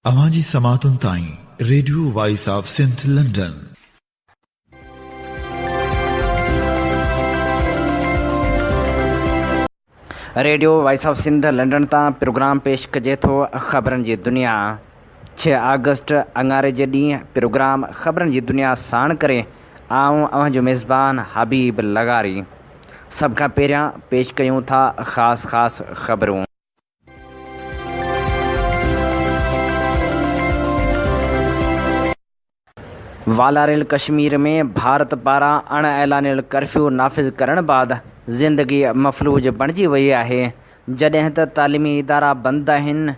अवांजी समातुन ताईं Radio Voice of Sindh London. Radio Voice of Sindh London तां प्रोग्राम पेश कजे थो ख़बरनि जी दुनिया। 6 अगस्त अंगारे जे ॾींहुं प्रोग्राम ख़बरनि जी दुनिया साण करे आऊं अव्हांजो मेज़बान हबीब लगारी। सभ खां पहिरियां पेश कयूं था ख़ासि ख़बरूं। वालारिल कश्मीर में भारत पारां अण ऐलानियल कर्फ्यू नाफ़िज़ करण बाद ज़िंदगी मफ़लूज बणिजी वई आहे। जॾहिं त तालीमी इदारा बंदि आहिनि,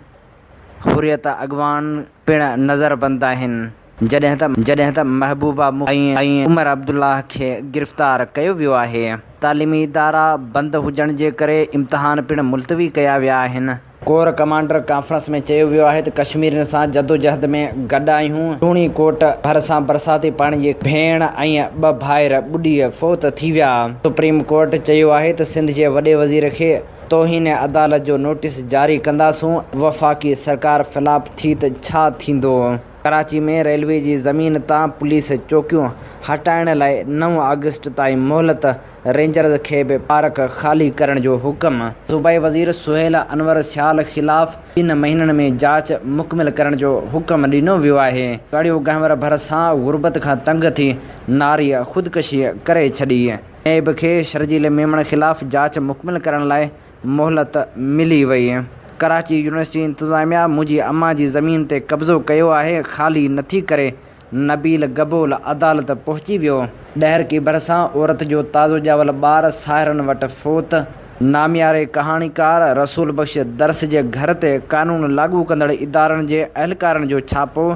हुरियत अॻवान पिणु नज़रबंदि आहिनि। जॾहिं त महबूबा ऐं उमर अब्दुल्लाह खे गिरफ़्तार कयो वियो आहे। तालीमी इदारा बंदि हुजण जे करे इम्तिहान पिणु मुल्तवी कया विया आहिनि। कोर कमांडर कॉन्फ्रेंस में चयो वियो आहे त कश्मीरियुनि सां जदोजहद में गॾु आहियूं। टूणी कोट भरिसां बरसाती पाणी जी भेण ऐं 2 भाइर ॿुॾी फ़ौत थी विया। सुप्रीम कोर्ट चयो आहे त सिंध जे वॾे वज़ीर खे तौहीन अदालत जो नोटिस जारी कंदासूं। वफ़ाक़ी सरकार ख़िलाफ़ थी त छा थींदो। कराची में रेलवे जी ज़मीन तां पुलिस चौकियूं हटाइण लाइ 9 अगस्त ताईं मोहलत। रेंजर्स खे बि पार्क ख़ाली करण जो हुकुम। सूबाई वज़ीर सुहेल अनवर सियाल ख़िलाफ़ 3 महीननि में जांच मुकमिल करण जो हुकुम ॾिनो वियो आहे। कड़ियो गहवर भरिसां गुरबत खां तंग थी नारीअ ख़ुदकुशी करे छॾी। ऐब खे शर्जील मेमण ख़िलाफ़ जांच मुकमिल करण लाइ मोहलत मिली वई। कराची यूनिवर्सिटी इंतिज़ामिया मुंहिंजी अम्मा जी ज़मीन ते कब्ज़ो कयो आहे, ख़ाली नथी करे। नबील गबोल अदालत पहुची वियो। ॾहर की भरिसां औरत जो ताज़ो ॼावल ॿार साहिरनि वटि फ़ौत। नामियारे कहाणीकार रसूल बख़्श दर्स जे घर ते क़ानून लागू कंदड़ इदारनि जे अहलकारनि जो छापो।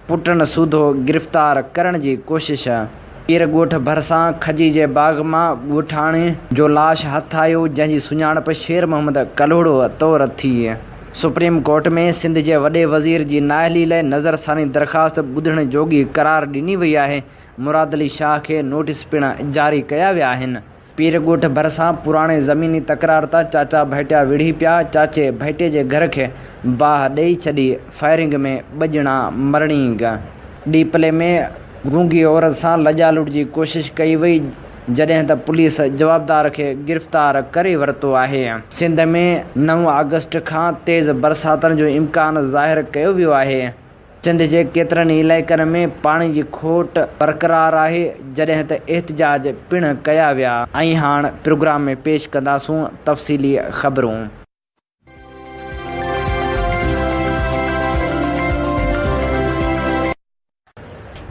पुटनि सूधो गिरफ़्तार करण जी कोशिश। पीर ॻोठ भरिसां खजी जे बाग़ मां ॻोठाणे जो लाश हथु आयो, जंहिंजी सुञाणप शेर मोहम्मद कलोड़ो तौरु थी। सुप्रीम कोर्ट में सिंध जे वॾे वज़ीर जी नाअहली लाइ नज़रसानी दरख़्वास्त ॿुधण जोगी करार ॾिनी वई आहे। मुराद अली शाह खे नोटिस पिणु जारी कया विया आहिनि। पीर ॻोठ भरिसां पुराणे ज़मीनी तकरार तां चाचा भाइटिया विढ़ी पिया। चाचे भाइटे जे घर खे बाहि ॾेई छॾी। फायरिंग में 2 ॼणा मरणीग। डीपले में गूंगी औरत सां लॼा लुट जी कोशिश कई वई, जॾहिं त पुलिस जवाबदार खे गिरफ़्तार करे वरितो आहे। सिंध में 9 अगस्त खां तेज़ बरसातनि जो इम्कान ज़ाहिर कयो वियो आहे। सिंध जे केतिरनि इलाइक़नि में पाणी जी खोट बरक़रार आहे, जॾहिं त एहतिजाज पिणु कया विया। ऐं हाणे प्रोग्राम में पेश कंदासूं तफ़सीली ख़बरूं।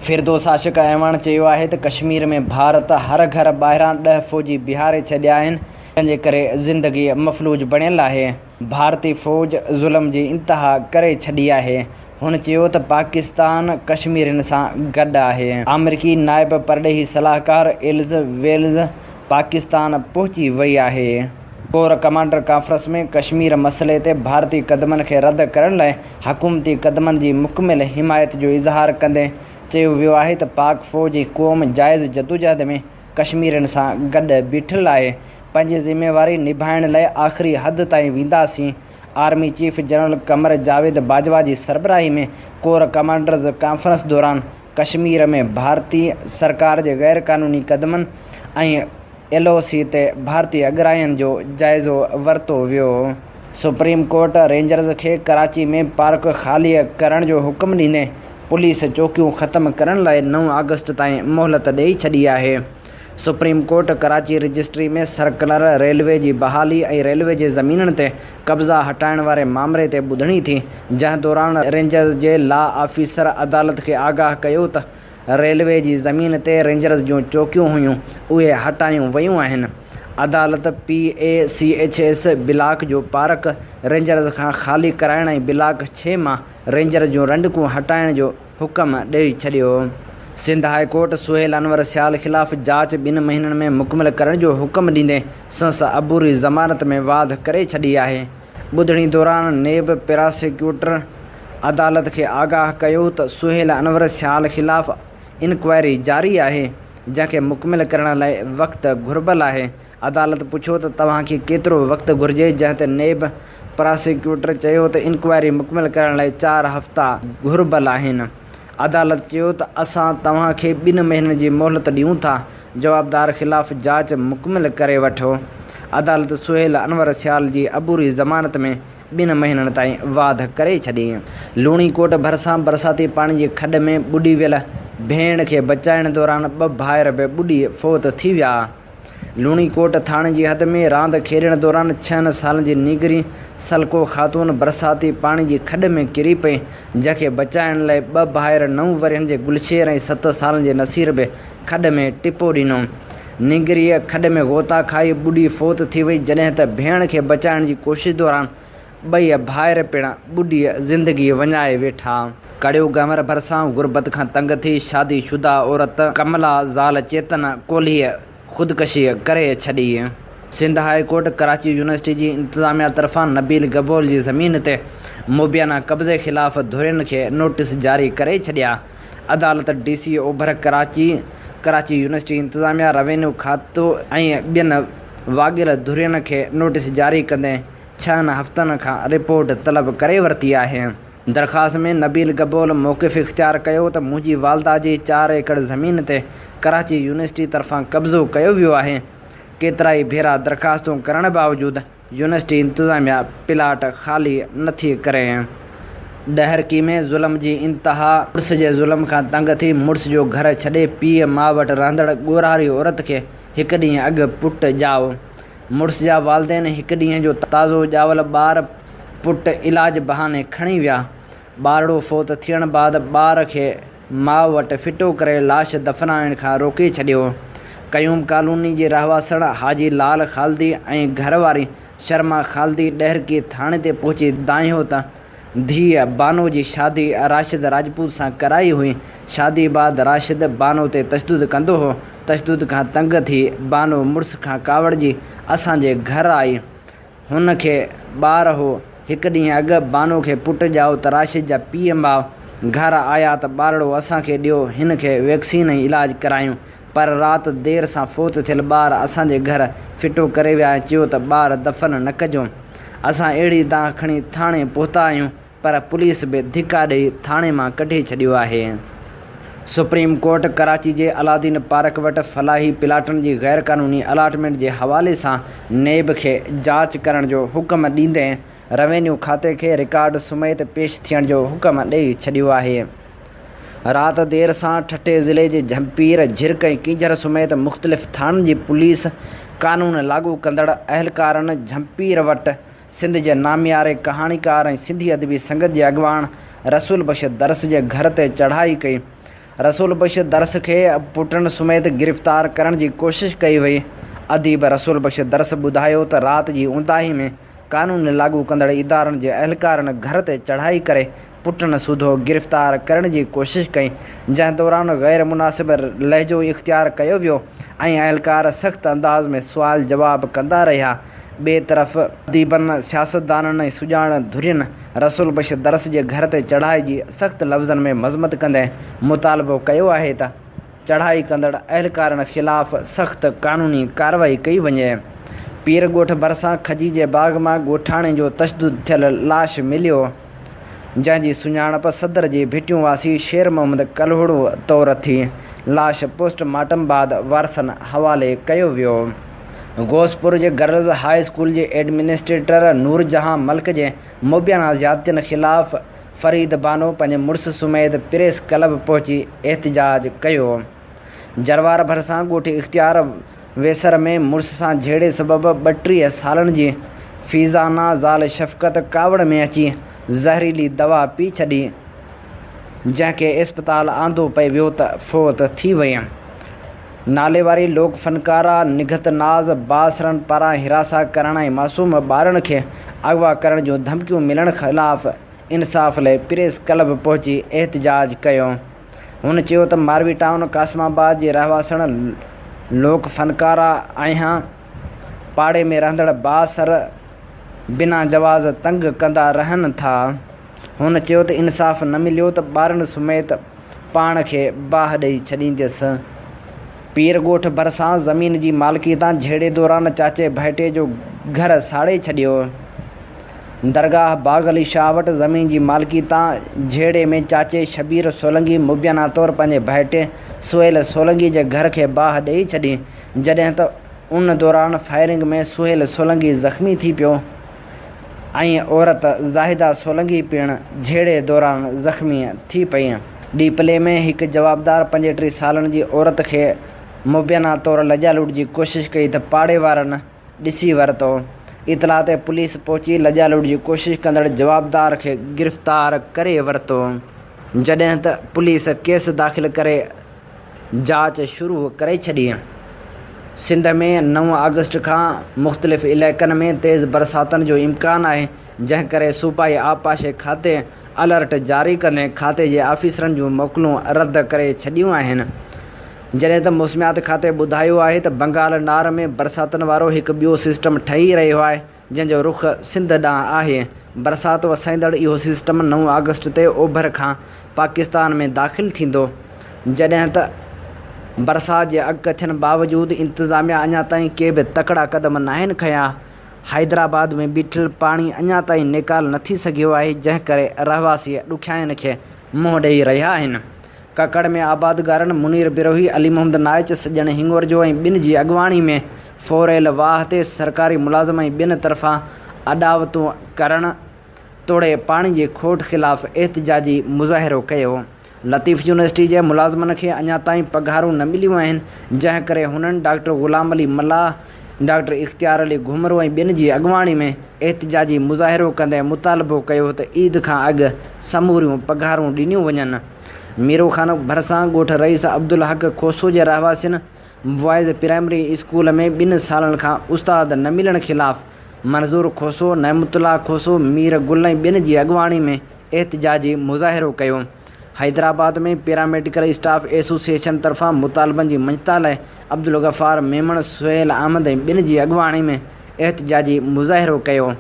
फिरदौस आशिक़ अहवान चयो आहे त कश्मीर में भारत हर घर ॿाहिरां 10 फ़ौजी बिहारे छॾिया आहिनि, तंहिंजे करे ज़िंदगी मफ़लूज बणियल आहे। भारतीय फ़ौज ज़ुल्म जी इंतिहा करे छॾी आहे। हुन चयो त पाकिस्तान कश्मीरियुनि सां गॾु आहे। अमरीकी नाइब परॾेही सलाहकार एलिज़ वेल्स पाकिस्तान पहुची वई आहे। कोर कमांडर कॉन्फ्रेंस में कश्मीर मसइले ते भारतीय क़दमनि खे रद्द करण लाइ हुकूमती क़दमनि जी मुकमिल हिमायत जो इज़हार कंदे चयो वियो आहे त पाक फ़ौज जी क़ौम जाइज़ जदोजहद में कश्मीरियुनि सां गॾु बीठल आहे। पंहिंजी ज़िम्मेवारी निभाइण लाइ आख़िरी हद ताईं वेंदासीं। आर्मी चीफ जनरल क़मर जावेद बाजवा जी सरबराही में कोर कमांडर्स कॉन्फ्रेंस दौरान कश्मीर में भारतीय सरकार जे गैर क़ानूनी क़दमनि ऐं LOC ते भारतीय अॻराइनि जो जाइज़ो वरितो वियो। सुप्रीम कोर्ट रेंजर्स खे कराची में पार्क ख़ाली करण जो हुकुम ॾींदे पुलिस चौकियूं ख़तमु करण लाइ 9 अगस्त ताईं मोहलत ॾेई छॾी आहे। सुप्रीम कोर्ट कराची रजिस्ट्री में सर्कुलर रेलवे जी बहाली ऐं रेलवे जे ज़मीननि ते कब्ज़ा हटाइण वारे मामले ते ॿुधणी थी, जंहिं दौरान रेंजर्स जे लॉ ऑफिसर अदालत खे आगाह कयो त रेलवे जी ज़मीन ते रेंजर्स जूं चौकियूं हुयूं, उहे हटायूं वयूं आहिनि। अदालत PACHS ब्लाक जो पार्क रेंजर्स खां ख़ाली कराइण ऐं ब्लाक 6 मां रेंजर जूं रंडकूं हटाइण जो हुकुम ॾेई छॾियो। सिंध हाई कोर्ट सुहेल अनवर सियाल ख़िलाफ़ जांच 2 महीननि में मुकमिल करण जो हुकुम ॾींदे संस अबूरी ज़मानत में वाध करे छॾी आहे। ॿुधणी दौरान नेब प्रोसिक्यूटर अदालत खे आगाह कयो त सुहेल अनवर सियाल ख़िलाफ़ इंक्वायरी जारी आहे, जंहिंखे मुकमिल करण लाइ वक़्तु घुर्बल आहे। अदालत पुछियो त तव्हांखे केतिरो वक़्तु घुरिजे, जंहिं ते नेब प्रोसिक्यूटर चयो त इंक्वायरी मुकमिल करण लाइ 4 हफ़्ता घुर्बल आहिनि। अदालत चयो त असां तव्हांखे 2 महीननि जी मोहलत ॾियूं था, जवाबदार ख़िलाफ़ जांच मुकमिल करे वठो। अदालत सुहेल अनवर सियाल जी अबूरी ज़मानत में 2 महीननि ताईं वाध करे छॾी। लूणीकोट भरिसां बरसाती पाणी जी खॾ में ॿुॾी वियल भेण खे बचाइण दौरान 2 भाइर बि ॿुॾी फ़ौत थी विया। लूणीकोट थाणे जी हद में रांदि खेॾण दौरान 6 सालनि जी नीगरी सलको ख़ातून बरसाती पाणी जी खॾ में किरी पई, जंहिंखे बचाइण लाइ 2 भाइर 9 वरियनि जे गुलशेर ऐं 7 सालनि जे नसीर बि खॾ में टिपो ॾिनो। नीगरीअ खॾ में गोता खाई ॿुॾी फ़ौत थी वई, जॾहिं त भेण खे बचाइण जी कोशिश दौरान 2 भाइर पिणु ॿुॾी ज़िंदगी वञाए वेठा। कड़ियो गमर भरिसां गुरबत खां तंग थी शादीशुदा औरत कमला ज़ाल चेतन कोहलीअ ख़ुदकशी करे छॾी। Sindh high court Karachi university जी इंतिज़ामिया तरफ़ां नबील गबोल जी ज़मीन ते मुबियाना कब्ज़े ख़िलाफ़ धुरियुनि खे नोटिस जारी करे छॾिया। अदालत DC ओभर कराची यूनिवर्सिटी इंतिज़ामिया रेवेन्यू खातो ऐं ॿियनि वाॻियल धुरियुनि खे नोटिस जारी कंदे 6 हफ़्तनि खां रिपोर्ट तलब करे वरिती आहे। दरख़्वास्त में नबील गबोल मौक़िफ़ इख़्तियार कयो त मुंहिंजी वालदा जी 4 एकड़ ज़मीन ते कराची यूनिवर्सिटी तरफ़ां कब्ज़ो कयो वियो आहे। केतिराई भेरा दरख़्वास्तूं करण बावजूदु यूनिवर्सिटी इंतिज़ामिया प्लाट ख़ाली नथी करे। ॾहरकी में ज़ुल्म जी इंतिहा। मुड़ुस जे ज़ुल्म खां तंग थी मुड़ुस जो घर छॾे पीउ माउ वटि रहंदड़ ॻोरारी औरत खे 1 ॾींहुं अॻु पुटु ॼाओ। मुड़ुस जा वालदेन 1 ॾींहं जो ताज़ो ॼावल ॿार पुटु इलाज बहाने खणी विया। ॿारड़ो फ़ौत थियण बाद ॿार खे माउ वटि फिटो करे लाश दफ़नाइण खां रोके छॾियो। कयूम कॉलोनी जे रहवासण हाजी लाल ख़ालदी ऐं घरवारी शर्मा ख़ालदी ॾहरकी थाणे ते पहुची दाहियो त धीअ बानो जी शादी राशिद राजपूत सां कराई हुई। शादी बाद राशिद बानो ते तशदुद कंदो हो। तशदुद खां तंग थी बानो मुड़ुस खां कावड़जी असांजे घर आई। हुन खे ॿार हो। 1 ॾींहुं अॻु बानो खे पुटु ॼाओ त राशिद जा पीउ माउ घर आया त ॿारड़ो असांखे ॾियो, हिन खे वैक्सीन ऐं इलाज करायूं, पर राति देरि सां फ़ौत थियल ॿार असांजे घर फिटो करे विया ऐं चयो त ॿार दफ़न न कजो। असां अहिड़ी दांह खणी थाणे पहुता आहियूं, पर पुलिस बि धिका ॾेई थाणे मां कढी छॾियो आहे। सुप्रीम कोर्ट कराची जे अलादीन पार्क वटि फलाही प्लाटनि जी गैर क़ानूनी अलाटमेंट जे हवाले सां नेब खे जांच करण जो हुकुम ॾींदे रेवेन्यू खाते खे रिकॉर्ड समेत पेश थियण जो हुकुम ॾेई छॾियो आहे। राति देरि सां ठठे ज़िले जे झंपीर, झिरक ऐं कींझर समेत मुख़्तलिफ़ थाणनि जी पुलिस क़ानून लागू कंदड़ अहलकारनि झंपीर वटि सिंध जे नामियारे कहाणीकार ऐं सिंधी अदबी संगत जे अॻवान रसूल बख्श दरस जे घर ते चढ़ाई कई। रसूल बख्श दरस खे पुटनि समेत गिरफ़्तार करण जी कोशिश कई वई। अदीब रसूल बख्श दरस ॿुधायो त राति जी ऊंदाही में क़ानून लागू कंदड़ इदारनि जे अहलकारनि घर ते चढ़ाई करे पुटनि सूधो गिरफ़्तार करण जी कोशिश कई, जंहिं दौरान गैर मुनासिब लहजो इख़्तियार कयो वियो ऐं अहलकार सख़्तु अंदाज़ में सुवाल जवाब कंदा रहिया। ॿिए तरफ़ अदीबनि, सियासतदाननि ऐं सुञाण धुरियुनि रसूल बख्श दरस जे घर ते चढ़ाई जी सख़्तु लफ़्ज़नि में मज़मत कंदे मुतालबो कयो आहे त चढ़ाई कंदड़ अहलकारनि ख़िलाफ़ सख़्तु क़ानूनी कार्रवाई कई वञे। पीर ॻोठ भरिसां खजी जे बाग़ मां ॻोठाणे जो तशदुद थियल लाश मिलियो, जंहिंजी सुञाणप सदर जी भिटियूं वासी शेर मोहम्मद कलहुड़ो तौरु थी। लाश पोस्टमार्टम बाद वारसनि हवाले कयो वियो। घोसपुर जे गर्ल्स हाई स्कूल जे एडमिनिस्ट्रेटर नूरजहां मल्क जे मुबियाना ज़्यादतियुनि ख़िलाफ़ फ़रीद बानो पंहिंजे मुड़ुस समेत प्रेस क्लब पहुची एहतिजाज कयो। जरवार भरिसां ॻोठ इख़्तियार वेसर में मुड़ुस सां झेड़े सबबि 32 सालनि जी फ़ीज़ाना ज़ाल शफ़क़त कावड़ में अची ज़हरीली दवा पी छॾी, जंहिंखे इस्पताल आंदो पए वियो त फ़ौत थी वई। नाले वारी लोक फ़नकारा निघत नाज़ बासरनि पारां हिरासा करण ऐं मासूम ॿारनि खे अगवा करण जूं धमकियूं मिलण ख़िलाफ़ इंसाफ़ लाइ प्रेस क्लब पहुची एहतिजाज कयो। हुन चयो त मारवी टाउन कासिमाबाद जे रहवासण लोक फ़नकारा आहियां पाड़े में रहंदड़ बासर बिना जवाज़ तंग कंदा रहनि था। हुन चयो त इंसाफ़ न मिलियो त ॿारनि समेत पाण खे बाहि ॾेई छॾींदसि। पीर ॻोठ भरिसां ज़मीन जी मालिकी तां झेड़े दौरान चाचे भाइटे जो घर साड़े छॾियो। दरगाह बाग अली शाह वटि ज़मीन जी मालिकी तां झेड़े में चाचे शबीर सोलंगी मुबियाना तौरु पंहिंजे भाइटे सुहेल सोलंगी जे घर खे बाहि ॾेई छॾी, जॾहिं त उन दौरान फायरिंग में सुहेल सोलंगी ज़ख़्मी थी पियो ऐं औरत ज़ाहिदा सोलंगी पिणु झेड़े दौरान ज़ख़्मी थी पई। डीपले में हिकु जवाबदार 35 सालनि जी औरत खे मुबियाना तौरु लॼा लूट जी कोशिशि कई त पाड़े वारनि ॾिसी वरितो। इतला ते पुलिस पहुची लॼा लूट जी कोशिशि कंदड़ जवाबदार खे गिरफ़्तार करे वरितो, जॾहिं त पुलिस केस दाख़िल करे जांच शुरू करे छॾी। सिंध में 9 अगस्त खां मुख़्तलिफ़ इलाइक़नि में तेज़ बरसातनि जो इम्कानु आहे, जंहिं करे सूबाई आबपाशे खाते अलर्ट जारी कंदे खाते जे ऑफिसरनि जूं मोकलूं रद्द करे छॾियूं आहिनि। जॾहिं त मौसमियात खाते ॿुधायो आहे त बंगाल नार में बरसातनि वारो हिकु ॿियो सिस्टम ठही रहियो आहे, जंहिंजो रुख़ सिंध ॾांहुं आहे। बरसाति वसाईंदड़ इहो सिस्टम 9 अगस्त ते ओभर खां पाकिस्तान में दाख़िल थींदो, जॾहिं त बरसाति जे अॻु थियण बावजूदि इंतिज़ामिया अञा ताईं के बि तकिड़ा क़दम नाहिनि खयां। हैदराबाद में बीठल पाणी अञा ताईं निकाल न थी सघियो आहे, जंहिं करे रहवासी ॾुखियाईनि खे मुंहुं ॾेई रहिया आहिनि। ककड़ में आबादगारनि मुनीर बिरोही, अली मोहम्मद नाइच, सजण हिंगोर जो ऐं ॿिनि जी अॻुवाणी में फोरेल वाह ते सरकारी मुलाज़िम ऐं ॿिनि तरफ़ां अॾावतूं करणु तोड़े पाणी जी खोट ख़िलाफ़ु एहतिजाजी मुज़ाहिरो कयो। लतीफ़ यूनिवर्सिटी जे मुलाज़िमनि खे अञा ताईं पघारूं न मिलियूं आहिनि, जंहिं करे हुननि डॉक्टर ग़ुलाम अली मल्लाह, डॉक्टर इख़्तियार अली घुमरो ऐं ॿिनि जी अॻुवाणी में एहतिजाजी मुज़ाहिरो कंदे मुतालबो कयो त ईद खां अॻु समूरियूं पघारूं ॾिनियूं वञनि। मीरो खान भरिसां ॻोठ रईस अब्दुल हक़ खोसो जे रहवासियुनि बॉइज़ प्राइमरी स्कूल में 2 सालनि खां उस्ताद न मिलण ख़िलाफ़ु मंज़ूर खोसो, नहमतुल्लाह खोसो, मीर गुल ऐं ॿिनि जी अॻुवाणी में एहतिजाजी मुज़ाहिरो कयो। हैदराबाद में पैरामेडिकल स्टाफ एसोसिएशन तरफ़ां मुतालबनि जी मंजता लाइ अब्दुल गफ़ार मेमण, सुहेल अहमद ऐं ॿिनि जी अॻुवाणी में एहतिजाजी मुज़ाहिरो कयो।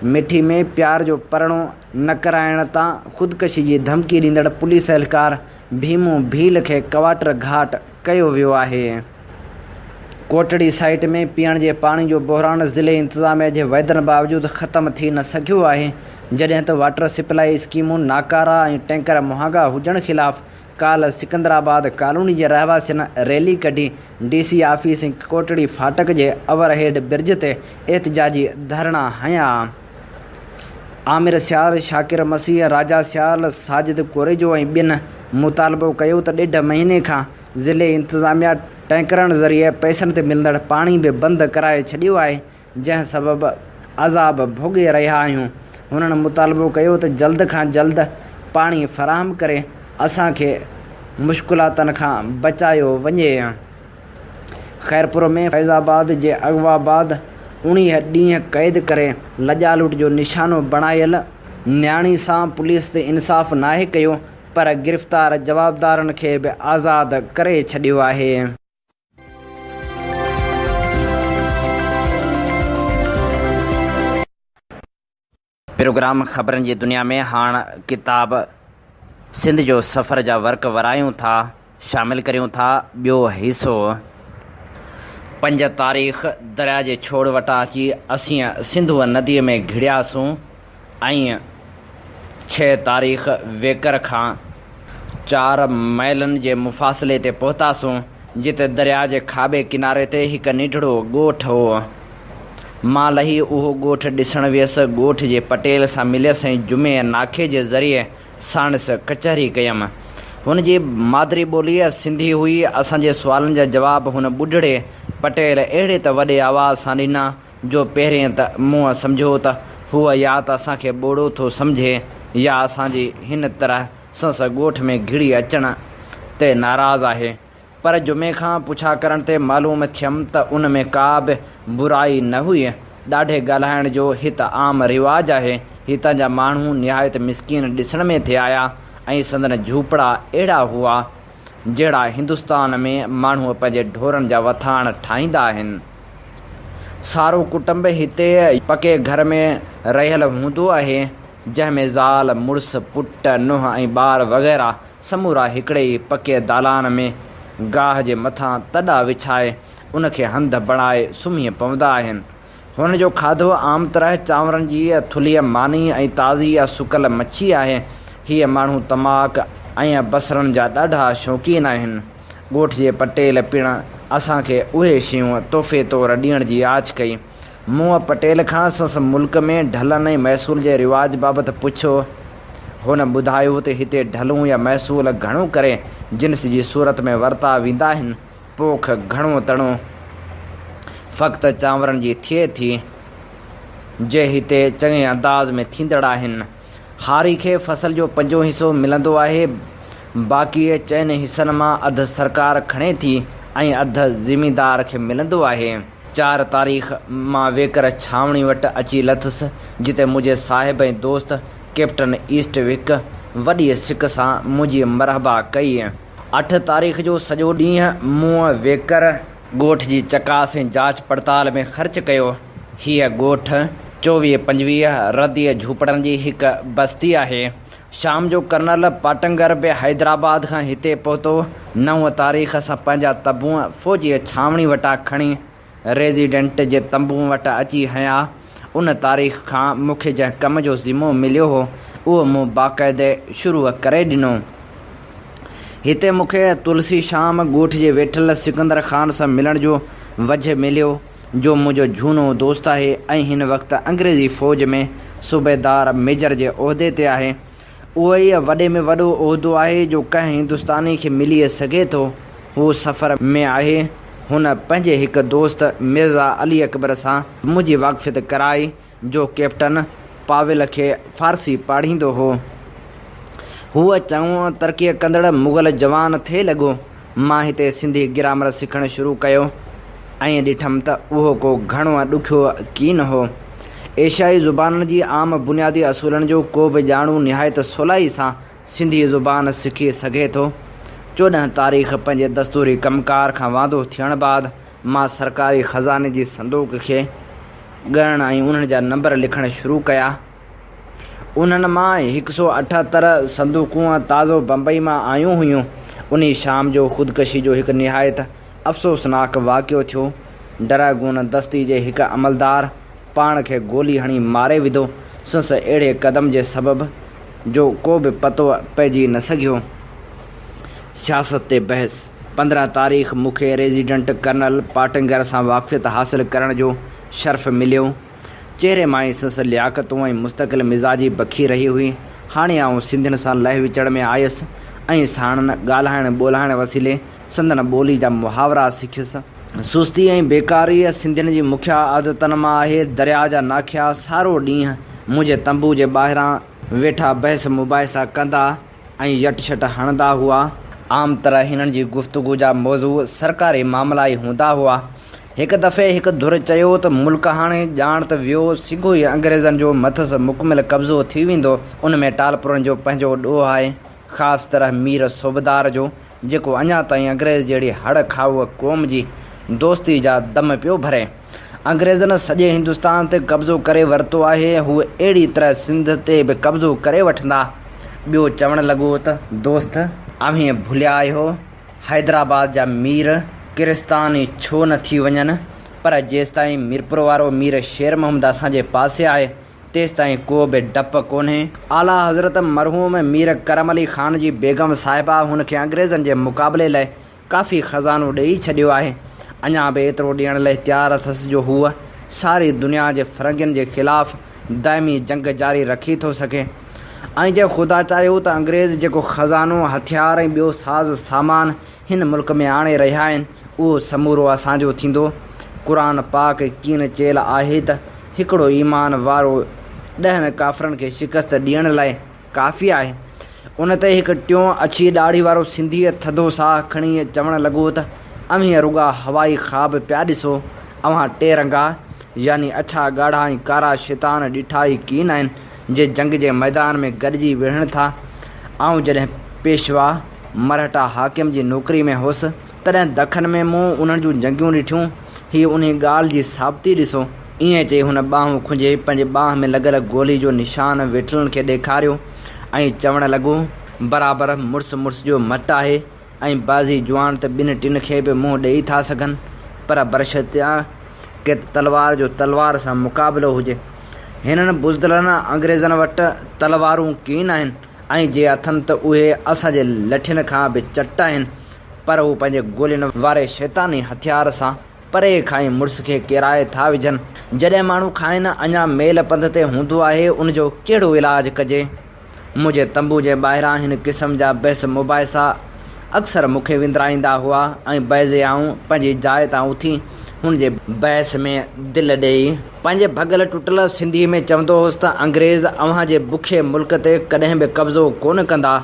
मिठी में प्यार जो परणो न कराइण तां ख़ुदकशी जी धमकी ॾींदड़ पुलिस एहलकार भीमू भील खे क्वार्टर घाट कयो वियो आहे। कोटड़ी साइट में पीअण जे पाणी जो बहिरान ज़िले इंतिज़ामिया जे वाइदनि बावजूदि ख़तमु थी न सघियो आहे, जॾहिं त वाटर सप्लाई स्कीमूं नाकारा ऐं टैंकर महांगा हुजण ख़िलाफ़ु काल्ह सिकंदराबाद कॉलोनी जे रहवासियुनि रैली कढी DC ऑफिस ऐं कोटड़ी फाटक जे ओवरहेड ब्रिज ते एहतिजाजी धरणा हंया। आमिर सियाल, शाकिर मसीह, राजा सियाल, साजिद कोरेजो ऐं ॿियनि मुतालबो कयो त 1.5 महीने खां ज़िले इंतिज़ामिया टैंकरनि ज़रिए पैसनि ते मिलंदड़ पाणी बि बंदि कराए छॾियो आहे, जंहिं सबबु अज़ाब भोॻे रहिया आहियूं। हुननि मुतालबो कयो त जल्द खां जल्द पाणी फ़राहम करे असांखे मुश्किलातुनि खां बचायो वञे। ख़ैरपुर में फैज़ाबाद जे अगवाबाद 19 ॾींहं क़ैद करे लॼा लूट जो निशानो बणायल न्याणी सां पुलिस ते इंसाफ़ नाहे कयो, पर गिरफ़्तार जवाबदारनि खे बि आज़ादु करे छॾियो आहे। प्रोग्राम ख़बरनि जी दुनिया में हाणे किताब सिंध जो सफ़र जा वर्क वरायूं था, शामिल करियूं था ॿियो हिसो। 5 तारीख़ दरिया जे छोड़ वटां अची असीं सिंधु नदीअ में घिड़ियासूं ऐं 6 तारीख़ वेकर खां 4 माइलनि जे मुफ़ासिले ते पहुतासूं, जिते दरिया जे खाॿे किनारे ते हिकु निढड़ो ॻोठ हो। मां लही उहो ॻोठ ॾिसणु वियसि। ॻोठ जे पटेल सां मिलियसि ऐं जुमे नाखे जे ज़रिए साणसि कचहरी कयमि। हुन जी मादरी ॿोलीअ सिंधी हुई। असांजे सुवालनि जा जवाब हुन ॿुढड़े पटेल अहिड़े त वॾे आवाज़ सां ॾिना जो पहिरें त मूं सम्झो त हूअ या त असांखे ॿोड़ो थो सम्झे या असांजी हिन तरह संस ॻोठ में घिड़ी अचण ते नाराज़ आहे। पर जुमे खां पुछा करण ते मालूम थियमि त उन में का बि बुराई न हुई। ॾाढे ॻाल्हाइण जो हिते आम रिवाज आहे। हितां जा माण्हू निहायत मिसकीन ॾिसण में थिया आया ऐं संदन झूपड़ा अहिड़ा हुआ जहिड़ा हिंदुस्तान में माण्हू पंहिंजे ढोरनि जा वथाण ठाहींदा आहिनि। सारो कुटुंब हिते पके घर में रहियल हूंदो आहे, जंहिंमें ज़ाल, मुड़ुसु, पुट, नुंहुं ऐं ॿार वग़ैरह समूरा हिकिड़े ई पके दालान में गाह जे मथां तॾा विछाए उनखे हंधि बणाए सुम्ही पवंदा आहिनि। हुन जो खाधो आम तरह चांवरनि जी थुल्ही मानी ऐं ताज़ी या सुकल मच्छी आहे। हीअ माण्हू तमाक ऐं बसरनि जा ॾाढा शौक़ीन आहिनि। ॻोठ जे पटेल पिणु असांखे उहे शयूं तोहफ़े तौरु ॾियण जी आछ कई। मूं पटेल खां संस मुल्क में ढलनि ऐं महसूल जे रिवाज बाबति पुछियो। हुन ॿुधायो त हिते ढलूं या महसूल घणो करे जिन्स जी सूरत में वरिता वेंदा आहिनि। पोख घणो तणो फ़क़्ति चांवरनि जी थिए थी, जे हिते चङे अंदाज़ में थींदड़ आहिनि। हारी खे फसल जो 5 हिसो मिलंदो आहे। बाक़ी चइनि हिसनि मां अधु सरकार खणे थी ऐं अधु ज़मींदार खे मिलंदो आहे। 4 तारीख़ मां वेकर छावणी वटि अची लथुसि, जिते मुंहिंजे साहिब ऐं दोस्त कैप्टन ईस्टविक वॾी सिक सां मुंहिंजी मरहबा कई। 8 तारीख़ जो सॼो ॾींहुं मूं वेकर ॻोठ जी चकास ऐं जांच पड़ताल में ख़र्च कयो। हीअ ॻोठ 24-25 रदीअ झूपड़नि जी हिकु बस्ती आहे। शाम जो कर्नल पाटंगर बि हैदराबाद खां हिते पहुतो। 9 तारीख़ असां पंहिंजा तंबू फ़ौजी छावणी वटां खणी रेजिडेंट जे तंबू वटि अची हया। उन तारीख़ खां मूंखे जंहिं कम जो ज़िमो मिलियो हो उहो मूं बाक़ाइदे शुरू करे ॾिनो। हिते मूंखे तुलसी शाम ॻोठ जे वेठल सिकंदर ख़ान सां मिलण जो वजह मिलियो, जो मुंहिंजो झूनो दोस्त आहे ऐं हिन वक़्तु अंग्रेज़ी फ़ौज में सूबेदार मेजर जे उहिदे ते आहे। उहो ई वॾे में वॾो उहिदो आहे जो कंहिं हिंदुस्तानी खे मिली सघे थो। हू सफ़र में आहे। हुन पंहिंजे हिकु दोस्त मिर्ज़ा अली अकबर सां मुंहिंजी वाक़फ़ियत कराई, जो कैप्टन पावेल खे फ़ारसी पाढ़ींदो हो। हूअ चङो तरक़ी कंदड़ मुग़ल जवान थिए लॻो। मां हिते सिंधी ग्रामर सिखणु शुरू कयो ऐं ॾिठमि त उहो को घणो ॾुखियो कीन हो। एशियाई ज़ुबाननि जी आम बुनियादी असूलनि जो को बि ॼाणू निहायत सवलाई सां सिंधी ज़ुबान सिखी सघे थो। 14 तारीख़ पंहिंजे दस्तूरी कमकार खां वांदो थियण बाद मां सरकारी ख़ज़ाने जी संदूक खे ॻणणु ऐं उन्हनि जा नंबर लिखणु शुरू कया। उन्हनि मां 178 संदूकूं ताज़ो बम्बई मां आयूं हुयूं। उन शाम जो ख़ुदकशी जो हिकु निहायत अफ़सोसनाक वाक़ियो थियो। डरागून दस्ती जे हिकु अमलदार पाण खे गोली हणी मारे विधो, संस अहिड़े क़दम जे सबबु जो को बि पतो पइजी न सघियो। सियासत ते बहस। 15 तारीख़ मूंखे रेजिडेंट कर्नल पाटंगर सां वाक़फ़ियत हासिलु करण जो शर्फ़ मिलियो। चहिरे मां ई संस लियाक़तूं ऐं मुस्तक़िल मिज़ाजी बखी रही हुई। हाणे आउं सिंधियुनि सां लह विचड़ में आयुसि ऐं साणनि ॻाल्हाइण ॿोल्हाइण वसीले संदन ॿोली जा मुहावरा सिखियुसि। सुस्ती ऐं बेकारीअ सिंधियुनि जी मुख्य आदतनि मां आहे। दरिया जा नाखिया सारो ॾींहुं मुंहिंजे तंबू जे ॿाहिरां वेठा बहस मुबाहिसा कंदा ऐं यट शट हणंदा हुआ। आम तरह हिननि जी गुफ़्तगू जा मौज़ू सरकारी मामला ई हूंदा हुआ। हिकु दफ़े हिकु धुर चयो त मुल्क हाणे ॼाण त वियो सिघो ई अंग्रेज़नि जो मथसि मुकमिल कब्ज़ो थी वेंदो। उन में टालपुरनि जो पंहिंजो ॾोह आहे, ख़ासि तरह मीर सूबेदार जो, जेको अञा ताईं अंग्रेज़ जहिड़ी हड़ खाऊ क़ौम जी दोस्ती जा दम पियो भरे। अंग्रेज़नि सॼे हिंदुस्तान ते कब्ज़ो करे वरितो आहे। हू अहिड़ी तरह सिंध ते बि कब्ज़ो करे वठंदा। ॿियो चवणु लॻो त दोस्त अव्हीं भुलिया आहियो, हैदराबाद जा मीर किरिस्तानी छो न थी वञनि, पर जेसिताईं मीरपुर वारो मीर शेर मोहम्मद असांजे पासे आहे तेसिताईं को बि डपु कोन्हे। आला हज़रत मरहूम मीर करम अली ख़ान जी बेगम साहिबा हुनखे अंग्रेज़नि जे मुक़ाबले लाइ काफ़ी ख़ज़ानो ॾेई छॾियो आहे। अञा बि एतिरो ॾियण लाइ तयारु अथसि जो हूअ सारी दुनिया जे फ़र्क़ियुनि जे ख़िलाफ़ु दाइमी जंग जारी रखी थो सघे। ऐं जे ख़ुदा चाहियो त अंग्रेज़ जेको ख़ज़ानो हथियार ऐं ॿियो साज़ सामान हिन मुल्क में आणे रहिया आहिनि उहो समूरो असांजो थींदो। क़ुर पाक कीन चयल आहे त हिकिड़ो ईमान वारो 10 काफ़रनि खे शिकस्त ॾियण लाइ काफ़ी आहे। उन ते हिकु टियों अछी ॾाढ़ी वारो सिंधी थधो साह खणी चवणु लॻो त अव्हीं रुॻा हवाई ख़्वाब पिया ॾिसो। अव्हां 2 रंगा यानी अछा ॻाढ़ा ऐं कारा शैतान ॾिठा ई कीन आहिनि जे जंग जे मैदान में गॾिजी विहनि था। ऐं जॾहिं पेशवा मराठा हाकिम जी नौकरी में हुअसि तॾहिं दखन में मूं उन्हनि जूं जंगियूं ॾिठियूं। हीअ उन ॻाल्हि जी साबिती ॾिसो। ईअं चई हुन ॿाहूं खुंजे पंहिंजे ॿाह में लॻल गोली जो निशान वेठलनि खे ॾेखारियो ऐं चवणु लॻो बराबरि मुड़ुस जो मट आहे ऐं बाज़ी जुआन त 2-3 खे बि मुंहुं ॾेई था सघनि, पर बरशतिया कि तलवार जो तलवार सां मुक़ाबिलो हुजे। हिननि बुज़दिलनि अंग्रेज़नि वटि तलवारूं कीन आहिनि ऐं जे अथनि त उहे असांजे लठियुनि खां बि चट आहिनि, पर हू पंहिंजे गोलियुनि वारे शैतानी हथियार सां परे खां मुड़ुस खे किराए था विझनि। जॾहिं माण्हू खाइनि अञा मेल पंध ते हूंदो आहे, उनजो कहिड़ो इलाजु कजे। मुंहिंजे तंबू जे ॿाहिरां हिन क़िस्म जा बहस मुबाहिसा अक्सर मूंखे विंदराईंदा हुआ ऐं बैज़े आऊं पंहिंजी जाइ तां उथी हुन जे बहस में दिलि ॾेई पंहिंजे भॻल टुटल सिंधी में चवंदो हुउसि त अंग्रेज़ अव्हां जे बुखे मुल्क ते कॾहिं बि कब्ज़ो कोन कंदा,